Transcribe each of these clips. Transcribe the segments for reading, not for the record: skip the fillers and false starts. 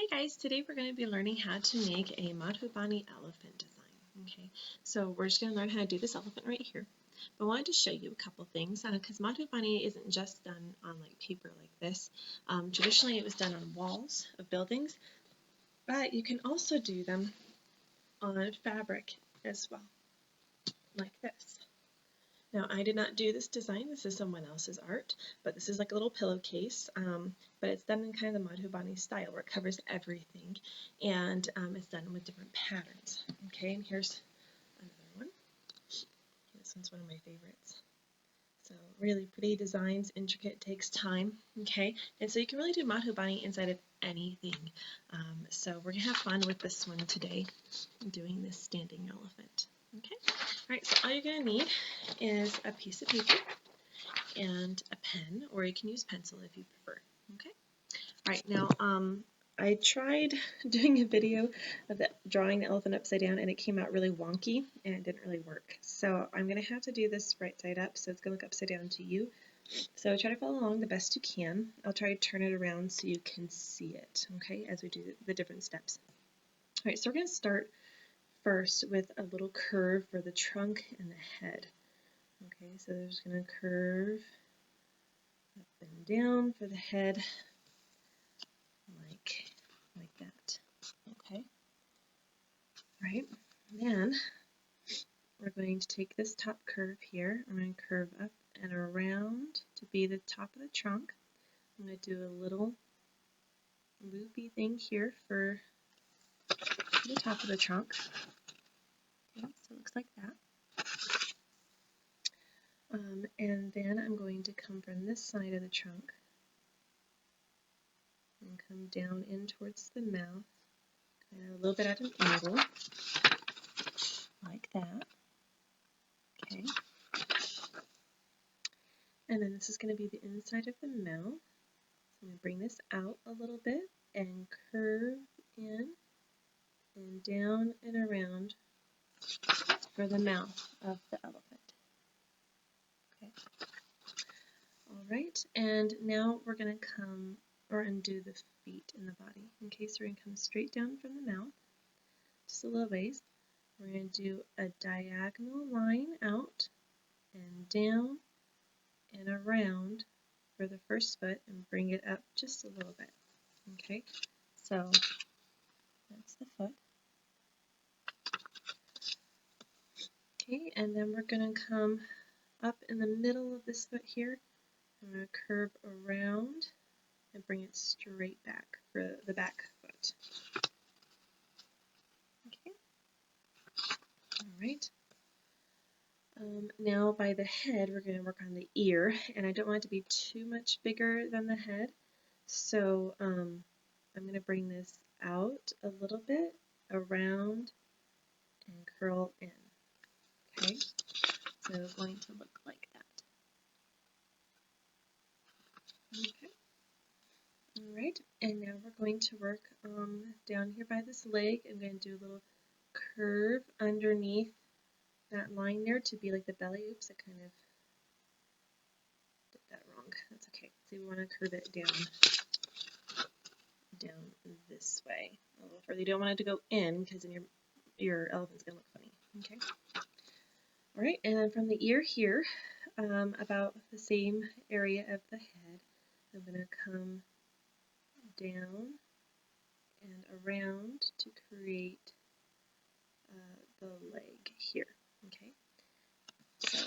Hey guys, today we're going to be learning how to make a Madhubani elephant design. Okay, so we're just going to learn how to do this elephant right here. But I wanted to show you a couple things because Madhubani isn't just done on like paper like this. Traditionally it was done on walls of buildings, but you can also do them on fabric as well, like this. Now, I did not do this design. This is someone else's art, but this is like a little pillowcase, but it's done in kind of the Madhubani style where it covers everything, and it's done with different patterns. Okay, and here's another one. This one's one of my favorites. So really pretty designs, intricate, takes time. Okay, and so you can really do Madhubani inside of anything. So we're gonna have fun with this one today, doing this standing elephant. Okay, all right, so all you're going to need is a piece of paper and a pen, or you can use pencil if you prefer. Okay, all right, now I tried doing a video of drawing the elephant upside down, and it came out really wonky, and it didn't really work. So I'm going to have to do this right side up, so it's going to look upside down to you. So try to follow along the best you can. I'll try to turn it around so you can see it, okay, as we do the different steps. All right, so we're going to start first with a little curve for the trunk and the head. Okay, so they're just going to curve up and down for the head like that. Okay, right. Then we're going to take this top curve here. I'm going to curve up and around to be the top of the trunk. I'm going to do a little loopy thing here for the top of the trunk. Okay, so it looks like that. And then I'm going to come from this side of the trunk and come down in towards the mouth, kind of a little bit at an angle, like that. Okay. And then this is going to be the inside of the mouth. So I'm going to bring this out a little bit and curve in and down and around for the mouth of the elephant. Okay. All right, and now we're going to come or undo the feet and the body. Okay, so we're going to come straight down from the mouth, just a little ways. We're going to do a diagonal line out and down and around for the first foot and bring it up just a little bit. Okay, so that's the foot. Okay, and then we're going to come up in the middle of this foot here. I'm going to curve around and bring it straight back for the back foot. Okay, all right. Now by the head, we're going to work on the ear, and I don't want it to be too much bigger than the head, so I'm going to bring this out a little bit, around, and curl in. Okay, so it's going to look like that. Okay, all right, and now we're going to work down here by this leg. I'm going to do a little curve underneath that line there to be like the belly. Oops, I kind of did that wrong. That's okay. So we want to curve it down this way a little further. You don't want it to go in because then your elephant's going to look funny. Okay. All right, and then from the ear here, about the same area of the head, I'm going to come down and around to create the leg here. Okay, so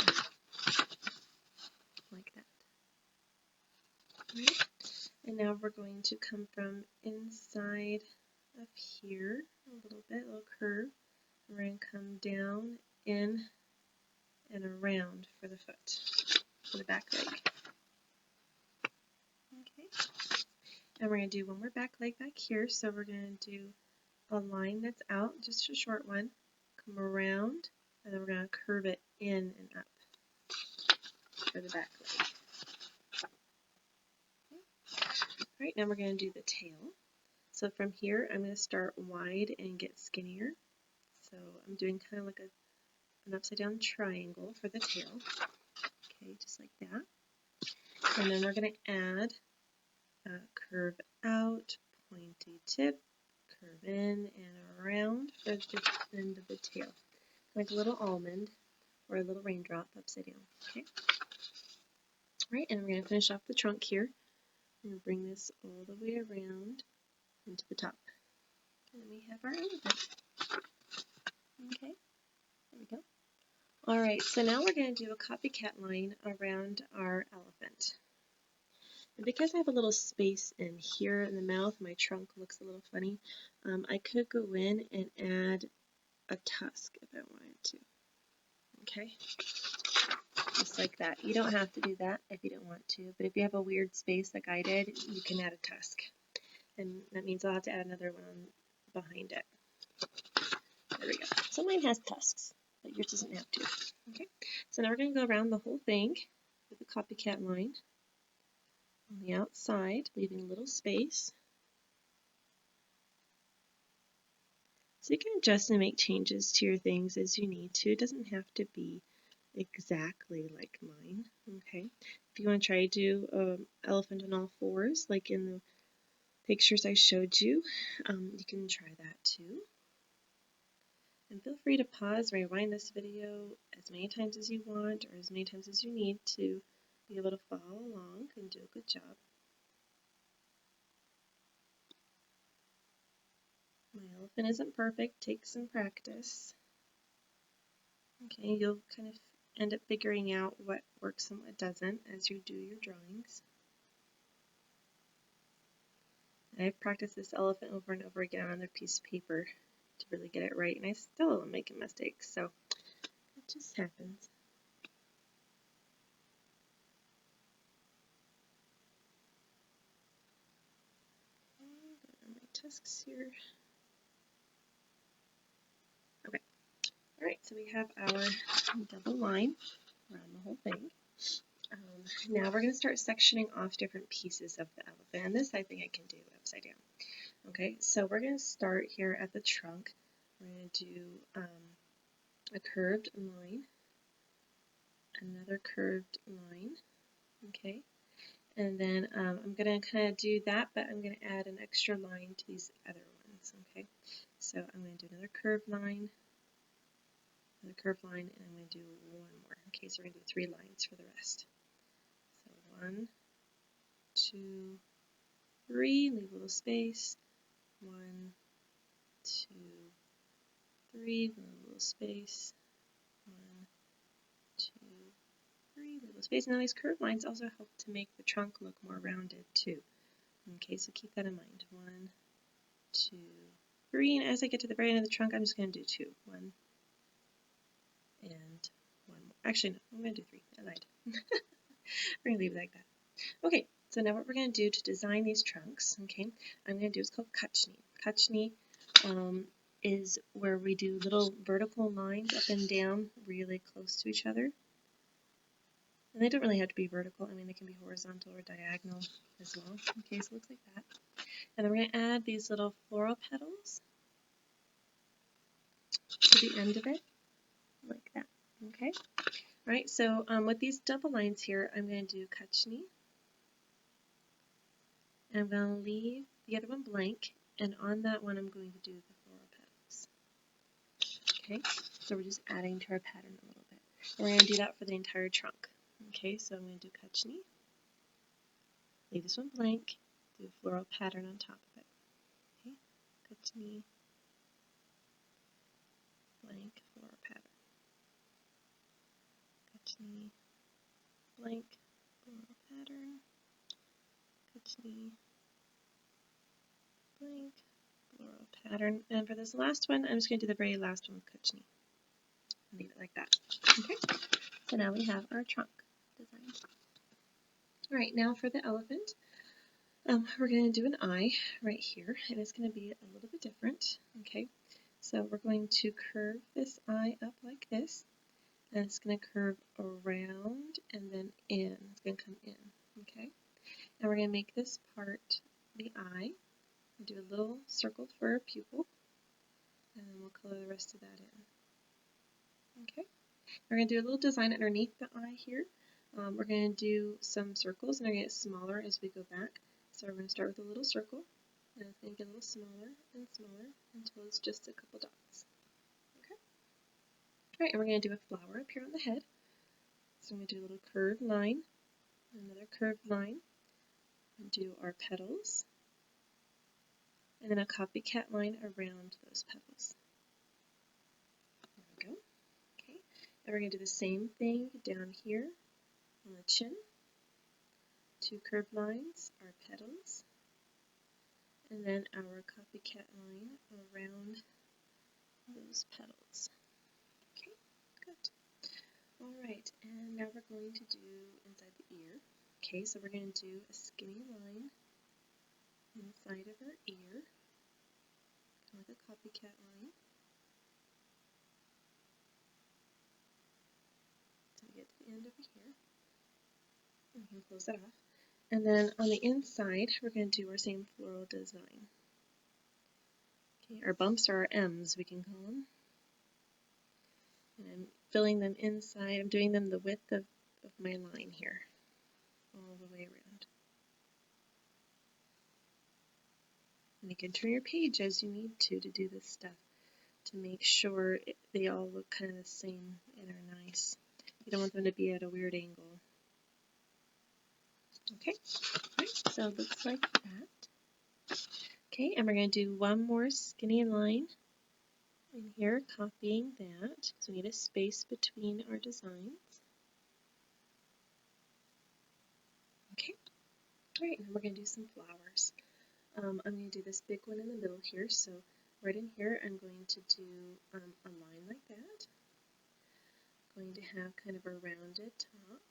like that. Right. And now we're going to come from inside of here a little bit, a little curve. We're going to come down, in, and around for the foot, for the back leg. Okay. And we're going to do one more back leg back here. So we're going to do a line that's out, just a short one, come around, and then we're going to curve it in and up for the back leg. All right, now we're going to do the tail. So from here, I'm going to start wide and get skinnier. So I'm doing kind of like an upside down triangle for the tail. Okay, just like that. And then we're going to add a curve out, pointy tip, curve in and around for the end of the tail, like a little almond or a little raindrop upside down. Okay. All right, and we're going to finish off the trunk here. We're going to bring this all the way around into the top. And then we have our elephant. Okay, there we go. All right, so now we're going to do a copycat line around our elephant. And because I have a little space in here in the mouth, my trunk looks a little funny, I could go in and add a tusk if I wanted to. Okay, just like that. You don't have to do that if you don't want to, but if you have a weird space like I did, you can add a tusk. And that means I'll have to add another one behind it. There we go. So mine has tusks, but yours doesn't have to. Okay, so now we're going to go around the whole thing with a copycat line on the outside, leaving a little space. So you can adjust and make changes to your things as you need to. It doesn't have to be exactly like mine. Okay, if you want to try to do elephant on all fours, like in the pictures I showed you, you can try that too. And feel free to pause, rewind this video as many times as you want or as many times as you need to be able to follow along and do a good job. My elephant isn't perfect, takes some practice. Okay, you'll kind of end up figuring out what works and what doesn't as you do your drawings. I've practiced this elephant over and over again on another piece of paper to really get it right, and I still am making mistakes, so it just happens. My tusks here. Okay. All right, so we have our double line around the whole thing. Now we're going to start sectioning off different pieces of the elephant, and this I think I can do upside down. Okay, so we're going to start here at the trunk. We're going to do a curved line, another curved line, okay, and then I'm going to kind of do that, but I'm going to add an extra line to these other ones, okay. So I'm going to do another curved line, and I'm going to do one more. Okay, so we're going to do 3 lines for the rest. So 1, 2, 3, leave a little space. 1, 2, 3, leave a little space. 1, 2, 3, leave a little space. Now these curved lines also help to make the trunk look more rounded too. Okay, so keep that in mind. 1, 2, 3, and as I get to the very end of the trunk, I'm just going to do 2. 1 and 1 more. Actually, no, I'm going to do 3. I lied. We're going to leave it like that. Okay, so now what we're going to do to design these trunks, okay, I'm going to do is called kachni. Kachni is where we do little vertical lines up and down really close to each other. And they don't really have to be vertical. I mean, they can be horizontal or diagonal as well. Okay, so it looks like that. And then we're going to add these little floral petals to the end of it, like that. Okay. All right, so with these double lines here, I'm going to do kachni. And I'm going to leave the other one blank, and on that one I'm going to do the floral petals. Okay, so we're just adding to our pattern a little bit. And we're going to do that for the entire trunk. Okay, so I'm going to do kachni, leave this one blank, do a floral pattern on top of it. Okay, kachni, blank, floral pattern. Kachni, blank, floral pattern. Kachni, blank, floral pattern. And for this last one, I'm just going to do the very last one with kachni. Leave it like that. Okay, so now we have our trunk design. All right, now for the elephant, we're going to do an eye right here, and it's going to be a little bit different. Okay, so we're going to curve this eye up like this, and it's going to curve around and then in. It's going to come in. Okay, and we're going to make this part the eye. We'll do a little circle for a pupil, and then we'll color the rest of that in. Okay, we're going to do a little design underneath the eye here. We're going to do some circles, and they're going to get smaller as we go back. So we're going to start with a little circle, And it's going to get a little smaller and smaller until it's just a couple dots. Okay. All right, and we're going to do a flower up here on the head. So I'm going to do a little curved line, another curved line, and do our petals, and then a copycat line around those petals. There we go. Okay, and we're going to do the same thing down here on the chin. 2 curved lines, our petals, and then our copycat line around those petals. Okay, good. All right, and now we're going to do inside the ear. Okay, so we're going to do a skinny line inside of our ear, kind of like a copycat line. So we get to the end over here. And we can close that off. And then on the inside, we're going to do our same floral design. Okay, our bumps are our M's, we can call them. And I'm filling them inside. I'm doing them the width of my line here, all the way around. And you can turn your page as you need to do this stuff to make sure they all look kind of the same and are nice. You don't want them to be at a weird angle. Okay, all right, so it looks like that. Okay, and we're going to do one more skinny line in here, copying that. So we need a space between our designs. Okay, all right, and we're going to do some flowers. I'm going to do this big one in the middle here. So right in here, I'm going to do a line like that. I'm going to have kind of a rounded top.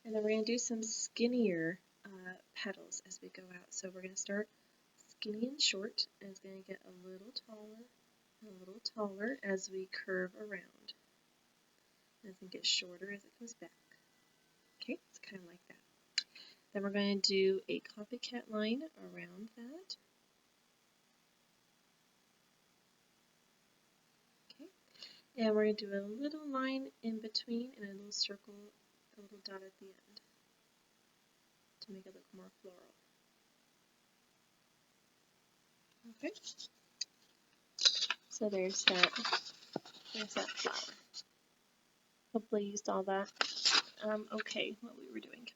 And then we're going to do some skinnier petals as we go out. So we're going to start skinny and short, and it's going to get a little taller and a little taller as we curve around. And it's going to get shorter as it comes back. Okay, it's kind of like that. Then we're going to do a copycat line around that. Okay, and we're going to do a little line in between and a little circle, a little dot at the end to make it look more floral. Okay, so there's that flower. Hopefully you saw that. Okay, what we were doing.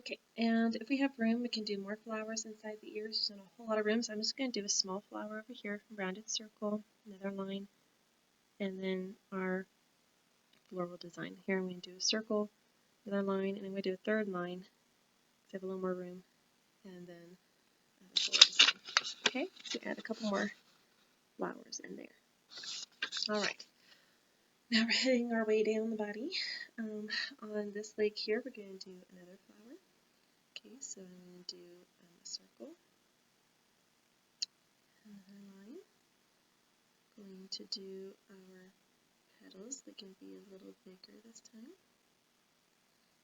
Okay, and if we have room, we can do more flowers inside the ears. There's not a whole lot of room, so I'm just going to do a small flower over here, rounded circle, another line, and then our floral design. Here I'm going to do a circle, another line, and I'm going to do a third line because I have a little more room, and then a floral design. Okay, so add a couple more flowers in there. All right, now we're heading our way down the body. On this leg here, we're going to do another flower. Okay, so I'm going to do a circle, another line. Going to do our petals. They can be a little bigger this time.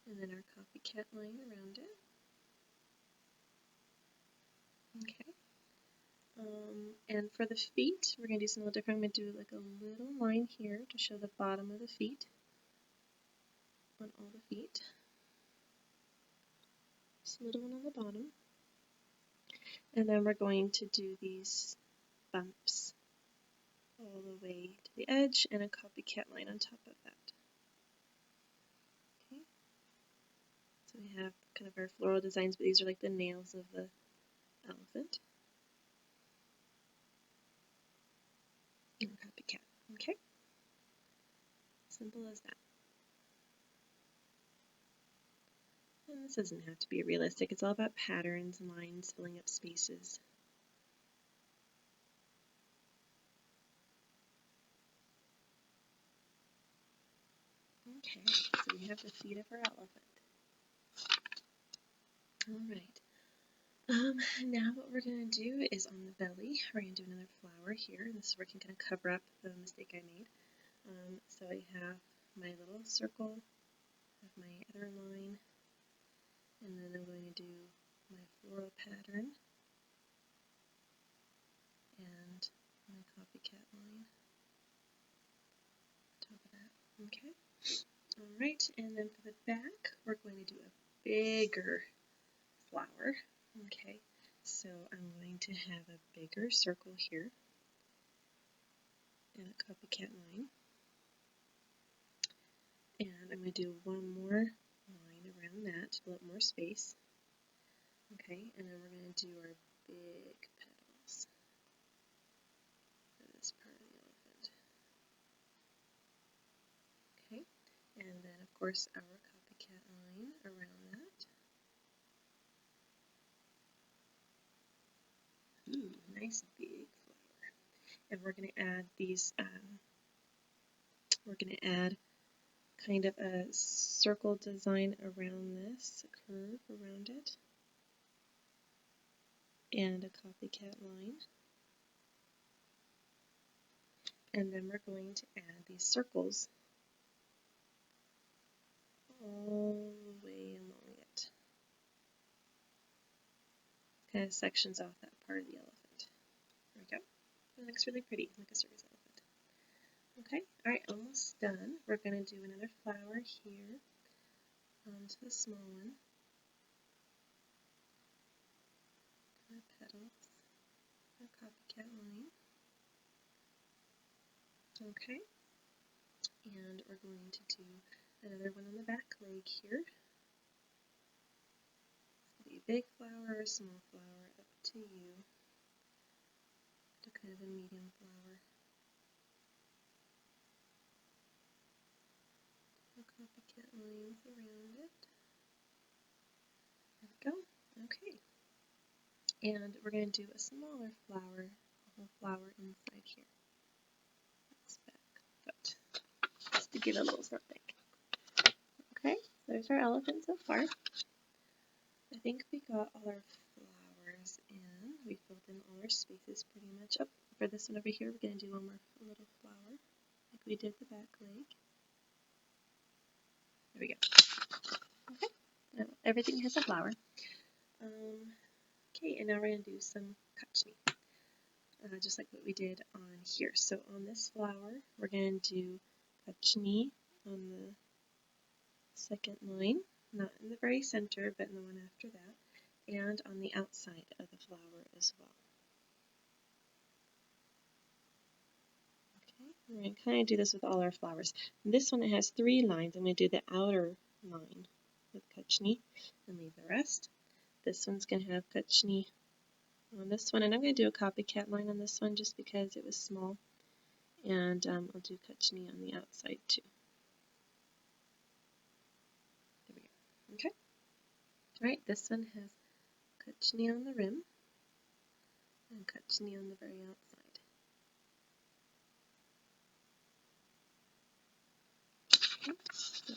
And then our copycat line around it. Okay. And for the feet, we're going to do something a little different. I'm going to do like a little line here to show the bottom of the feet on all the feet. Just a little one on the bottom. And then we're going to do these bumps all the way to the edge and a copycat line on top of that. Okay. So we have kind of our floral designs, but these are like the nails of the elephant. And a copycat. Okay. Simple as that. And this doesn't have to be realistic. It's all about patterns, lines, filling up spaces. Okay, so we have the feet of our elephant. Alright, now what we're going to do is on the belly, we're going to do another flower here. This is where I can kind of cover up the mistake I made. So I have my little circle, I have my other line, and then I'm going to do my floral pattern and my copycat line on top of that. Okay. Alright, and then for the back, we're going to do a bigger flower. Okay, So I'm going to have a bigger circle here and a copycat line. And I'm going to do one more line around that to let more space. Okay, and then we're going to do our big petals for this part of the elephant. Okay, and then of course our copycat line around that. Ooh, nice big flower. And we're going to add these, we're going to add kind of a circle design around this, a curve around it, and a copycat line. And then we're going to add these circles all the way along it. Kind of sections off that part of the elephant. There we go. It looks really pretty, like a circus elephant. Okay, alright, almost done. We're going to do another flower here onto the small one. Our petals, our copycat line. Okay, and we're going to do another one on the back leg here. Be a big flower or a small flower, up to you. Do kind of a medium flower. A copycat lines around it. There we go. Okay. And we're going to do a smaller flower, a whole flower inside here. That's back foot. Just to give it a little something. Okay, so there's our elephant so far. I think we got all our flowers in. We filled in all our spaces pretty much. Oh, for this one over here, we're going to do one more little flower, like we did the back leg. There we go. Okay, now everything has a flower. Okay, and now we're going to do some kachni, just like what we did on here. So on this flower, we're going to do kachni on the second line, not in the very center, but in the one after that, and on the outside of the flower as well. Okay, we're going to kind of do this with all our flowers. This one, it has 3 lines. I'm going to do the outer line with kachni and leave the rest. This one's going to have kachni on this one, and I'm going to do a copycat line on this one just because it was small, and I'll do kachni on the outside too. There we go. Okay. Alright, this one has kachni on the rim and kachni on the very outside. Okay, so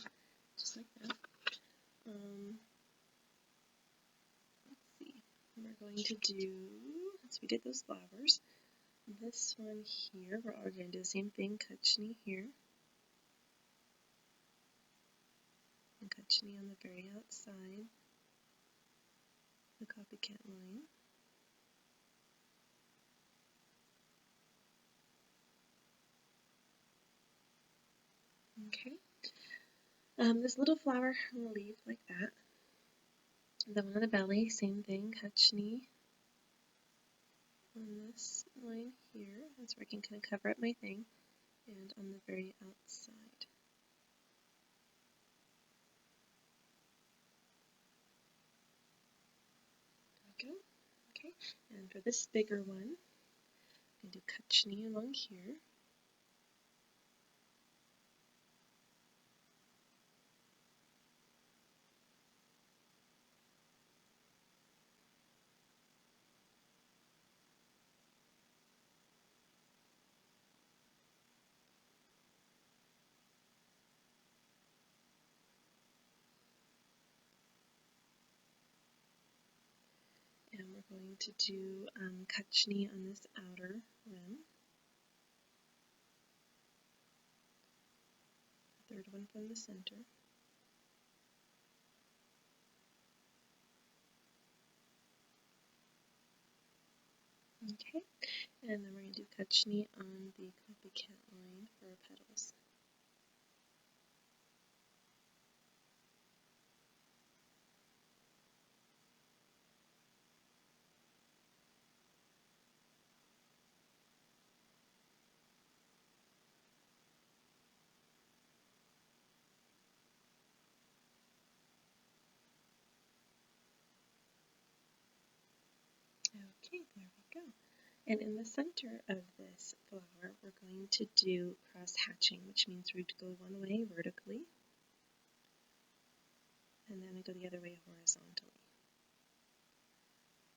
just like that. Let's see. We're going to do, as we did those flowers, this one here, we're all going to do the same thing, kachni here, and kachni on the very outside, the copycat line. Okay. This little flower I'm going to leave like that. The one on the belly, same thing, kachni on this line here. That's where I can kind of cover up my thing, and on the very outside. There we go. Okay, and for this bigger one, I'm going to do kachni along here. And we're going to do kachni on this outer rim. The third one from the center. Okay, and then we're going to do kachni on the copycat line for our petals. Okay, there we go. And in the center of this flower, we're going to do cross-hatching, which means we're going to go one way vertically, and then we go the other way horizontally.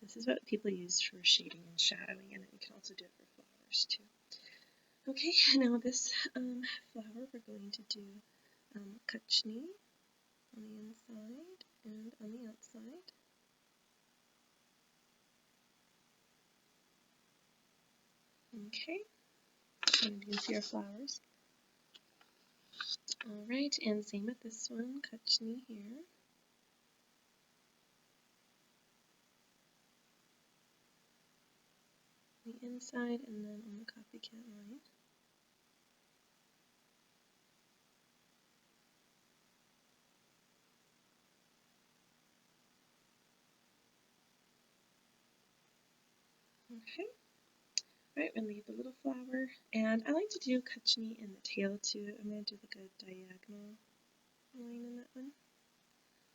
This is what people use for shading and shadowing, and you can also do it for flowers too. Okay, now this flower we're going to do kachni on the inside and on the outside. Okay, and you can see our flowers. Alright, and same with this one, kachni here. The inside and then on the copycat line. Okay. Alright, we're going to leave the little flower, and I like to do kachni in the tail too. I'm going to do like a diagonal line in that one,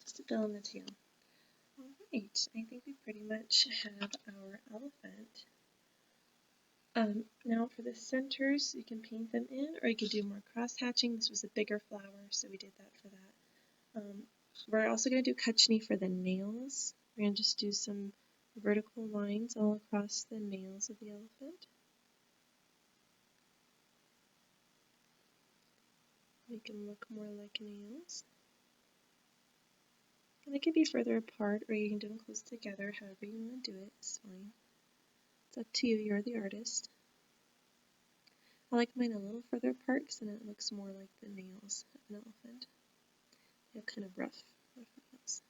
just to fill in the tail. Alright, I think we pretty much have our elephant. Now for the centers, you can paint them in, or you could do more cross-hatching. This was a bigger flower, so we did that for that. We're also going to do kachni for the nails. We're going to just do some vertical lines all across the nails of the elephant. Make them look more like nails. And they can be further apart, or you can do them close together. However you want to do it, it's fine. It's up to you, you're the artist. I like mine a little further apart because then it looks more like the nails of an elephant. They have kind of rough nails.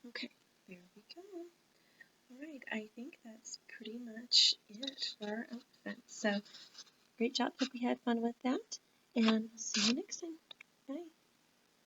Okay, there we go. Alright, I think that's pretty much it for our elephant. So, great job. Hope you had fun with that, and we'll see you next time.